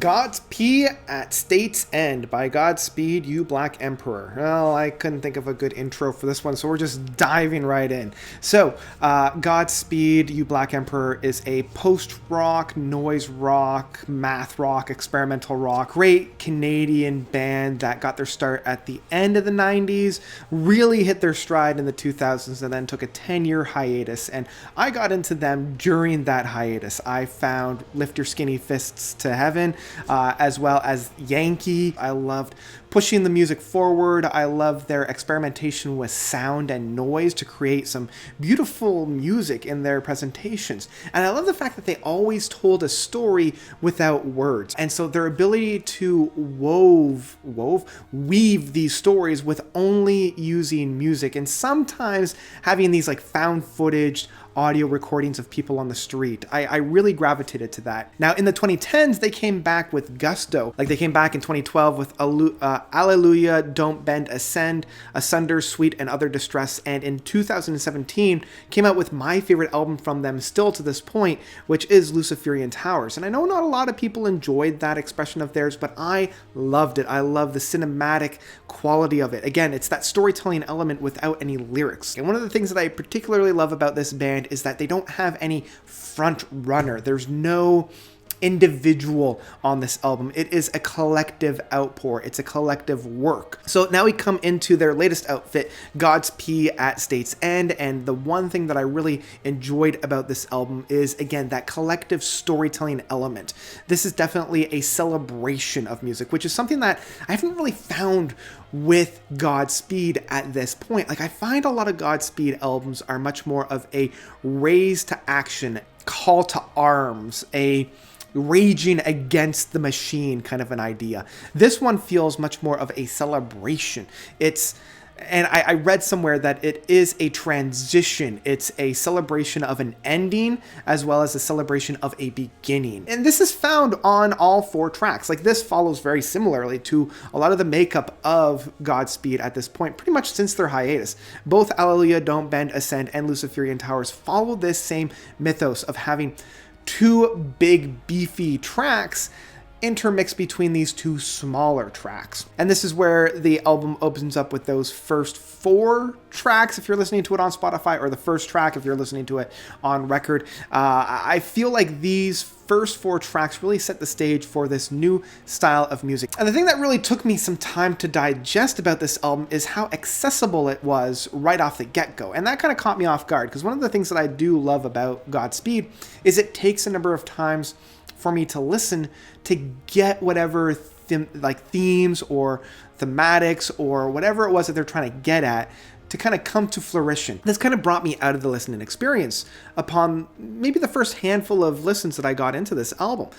Godspeed at State's End by Godspeed You Black Emperor. Well, I couldn't think of a good intro for this one, so we're just diving right in. So, Godspeed You Black Emperor is a post-rock, noise rock, math rock, experimental rock, great Canadian band that got their start at the end of the 90s, really hit their stride in the 2000s, and then took a 10-year hiatus. And I got into them during that hiatus. I found Lift Your Skinny Fists to Heaven, as well as Yankee. I loved pushing the music forward. I loved their experimentation with sound and noise to create some beautiful music in their presentations. And I love the fact that they always told a story without words. And so their ability to weave these stories with only using music, and sometimes having these like found footage audio recordings of people on the street. I really gravitated to that. Now, in the 2010s, they came back with gusto. Like, they came back in 2012 with Alleluia, Don't Bend, Ascend, Asunder, Sweet, and Other Distress. And in 2017, came out with my favorite album from them still to this point, which is Luciferian Towers. And I know not a lot of people enjoyed that expression of theirs, but I loved it. I love the cinematic quality of it. Again, it's that storytelling element without any lyrics. And one of the things that I particularly love about this band is that they don't have any front runner. There's no individual on this album. It is a collective outpour. It's a collective work. So now we come into their latest outfit, Godspeed at State's End, and the one thing that I really enjoyed about this album is, again, that collective storytelling element. This is definitely a celebration of music, which is something that I haven't really found with Godspeed at this point. Like, I find a lot of Godspeed albums are much more of a raise to action, call to arms, a raging against the machine kind of an idea. This one feels much more of a celebration. And I read somewhere that it is a transition. It's a celebration of an ending as well as a celebration of a beginning. And this is found on all 4 tracks. Like, this follows very similarly to a lot of the makeup of Godspeed at this point, pretty much since their hiatus. Both Alleluia, Don't Bend, Ascend, and Luciferian Towers follow this same mythos of having 2 big beefy tracks intermixed between these 2 smaller tracks. And this is where the album opens up with those first 4 tracks if you're listening to it on Spotify, or the first track if you're listening to it on record. I feel like these first 4 tracks really set the stage for this new style of music. And the thing that really took me some time to digest about this album is how accessible it was right off the get-go. And that kind of caught me off guard, because one of the things that I do love about Godspeed is it takes a number of times for me to listen to get whatever themes or thematics or whatever it was that they're trying to get at to kind of come to fruition. This kind of brought me out of the listening experience upon maybe the first handful of listens that I got into this album.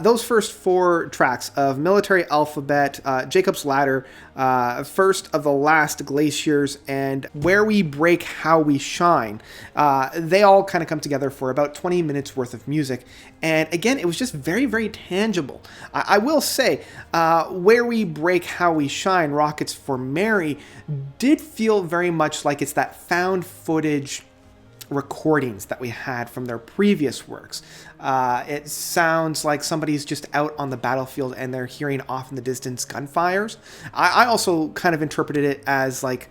Those first 4 tracks of Military Alphabet, Jacob's Ladder, First of the Last Glaciers, and Where We Break, How We Shine, they all kind of come together for about 20 minutes worth of music. And again, it was just very, very tangible. I will say, Where We Break, How We Shine, Rockets for Mary, did feel very much like it's that found footage recordings that we had from their previous works. It sounds like somebody's just out on the battlefield and they're hearing off in the distance gunfires. I also kind of interpreted it as like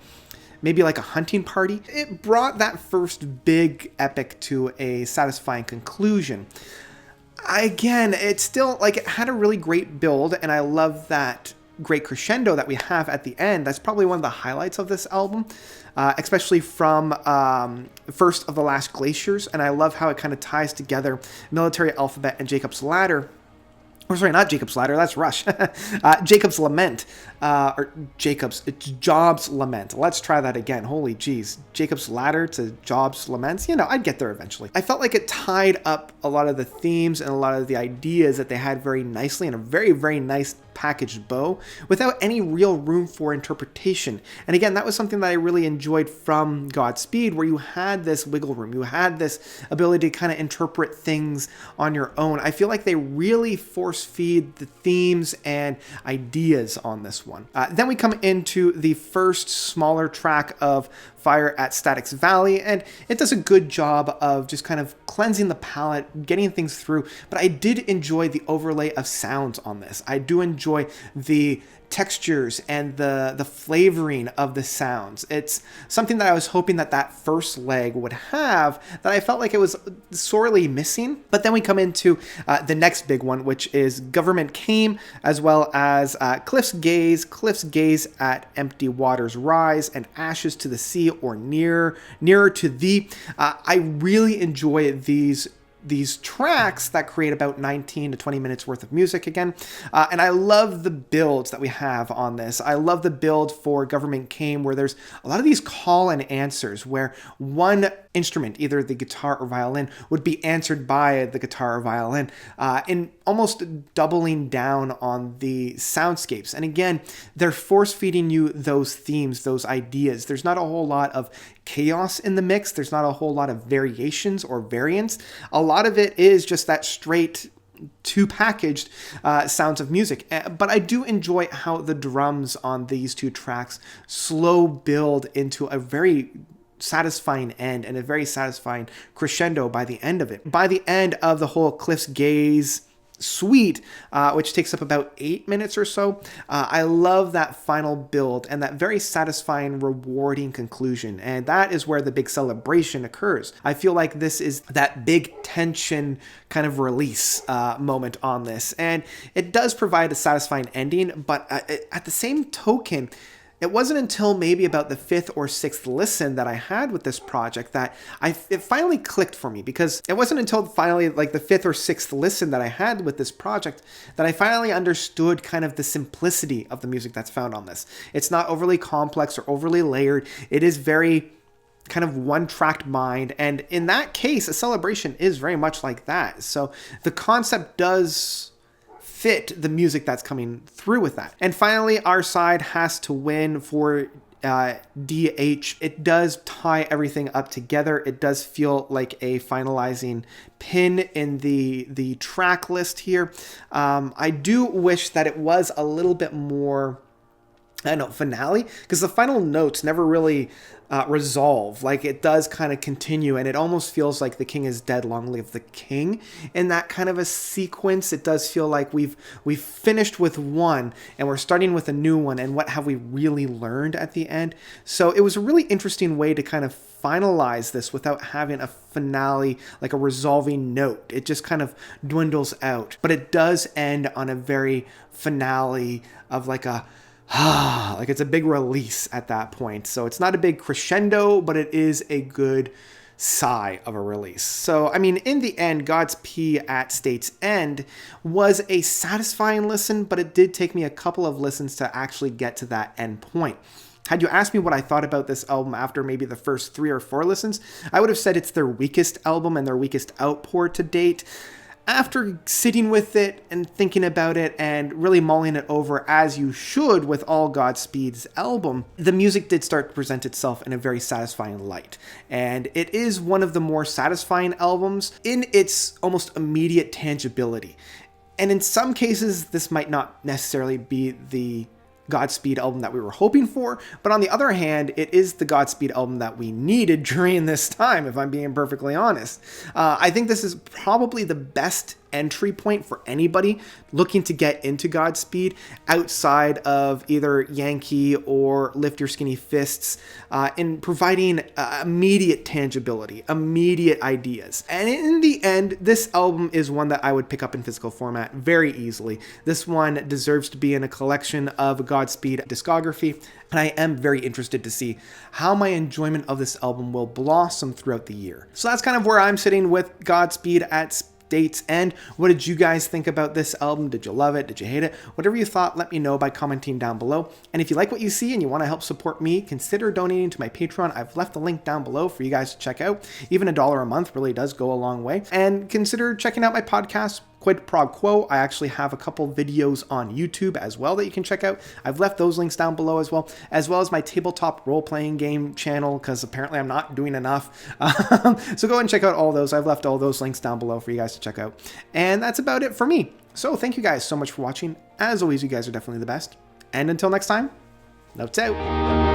maybe like a hunting party. It brought that first big epic to a satisfying conclusion. Again, it's still like it had a really great build, and I love that great crescendo that we have at the end. That's probably one of the highlights of this album, especially from First of the Last Glaciers. And I love how it kind of ties together Military Alphabet and Jacob's Ladder. Or sorry, not Jacob's Ladder, that's Rush. Jacob's Lament, it's Job's Lament. Let's try that again. Holy jeez. Jacob's Ladder to Job's Laments. I'd get there eventually. I felt like it tied up a lot of the themes and a lot of the ideas that they had very nicely in a very, very nice packaged bow without any real room for interpretation. And again, that was something that I really enjoyed from Godspeed, where you had this wiggle room, you had this ability to kind of interpret things on your own. I feel like they really force feed the themes and ideas on this one. Then we come into the first smaller track of Fire at Static's Valley, and it does a good job of just kind of cleansing the palette, getting things through, but I did enjoy the overlay of sounds on this. I do enjoy the textures and the flavoring of the sounds. It's something that I was hoping that first leg would have, that I felt like it was sorely missing. But then we come into the next big one, which is Government Came, as well as Cliff's Gaze at Empty Waters Rise, and Ashes to the Sea, or Nearer to Thee. I really enjoy these tracks that create about 19 to 20 minutes worth of music again. And I love the builds that we have on this. I love the build for Government Came, where there's a lot of these call and answers where one instrument, either the guitar or violin, would be answered by the guitar or violin, in almost doubling down on the soundscapes. And again, they're force feeding you those themes, those ideas. There's not a whole lot of chaos in the mix. There's not a whole lot of variations or variants. A lot of it is just that straight two packaged sounds of music. But I do enjoy how the drums on these two tracks slow build into a very satisfying end and a very satisfying crescendo by the end of it. By the end of the whole Cliff's Gaze suite, which takes up about 8 minutes or so, I love that final build and that very satisfying, rewarding conclusion. And that is where the big celebration occurs. I feel like this is that big tension kind of release moment on this. And it does provide a satisfying ending, but at the same token, it wasn't until maybe about the 5th or 6th listen that I had with this project that it finally clicked for me, because it wasn't until finally like the 5th or 6th listen that I had with this project that I finally understood kind of the simplicity of the music that's found on this. It's not overly complex or overly layered. It is very kind of one-tracked mind, and in that case, A Celebration is very much like that. So the concept does fit the music that's coming through with that. And finally, Our Side Has to Win for DH. It does tie everything up together. It does feel like a finalizing pin in the track list here. I do wish that it was a little bit more, I don't know, finale, because the final notes never really resolve. Like, it does kind of continue, and it almost feels like the king is dead, long live the king. In that kind of a sequence, it does feel like we've finished with one and we're starting with a new one, and what have we really learned at the end. So it was a really interesting way to kind of finalize this without having a finale, like a resolving note. It just kind of dwindles out, but it does end on a very finale of like a like it's a big release at that point. So it's not a big crescendo, but it is a good sigh of a release. So, I mean, in the end, Godspeed at State's End was a satisfying listen, but it did take me a couple of listens to actually get to that end point. Had you asked me what I thought about this album after maybe the first 3 or 4 listens, I would have said it's their weakest album and their weakest outpour to date. After sitting with it and thinking about it and really mulling it over, as you should with all Godspeed's album, the music did start to present itself in a very satisfying light. And it is one of the more satisfying albums in its almost immediate tangibility. And in some cases, this might not necessarily be the Godspeed album that we were hoping for, but on the other hand, it is the Godspeed album that we needed during this time, if I'm being perfectly honest. I think this is probably the best entry point for anybody looking to get into Godspeed outside of either Yankee or Lift Your Skinny Fists, in providing immediate tangibility, immediate ideas. And in the end, this album is one that I would pick up in physical format very easily. This one deserves to be in a collection of Godspeed discography, and I am very interested to see how my enjoyment of this album will blossom throughout the year. So that's kind of where I'm sitting with Godspeed at State's End. What did you guys think about this album? Did you love it? Did you hate it? Whatever you thought, let me know by commenting down below. And if you like what you see and you want to help support me, consider donating to my Patreon. I've left the link down below for you guys to check out. Even $1 a month really does go a long way. And consider checking out my podcast Quid pro quo, I actually have a couple videos on YouTube as well that you can check out. I've left those links down below as well as my tabletop role-playing game channel, because apparently I'm not doing enough. So go ahead and check out all those. I've left all those links down below for you guys to check out. And that's about it for me. So thank you guys so much for watching. As always, you guys are definitely the best. And until next time, notes out.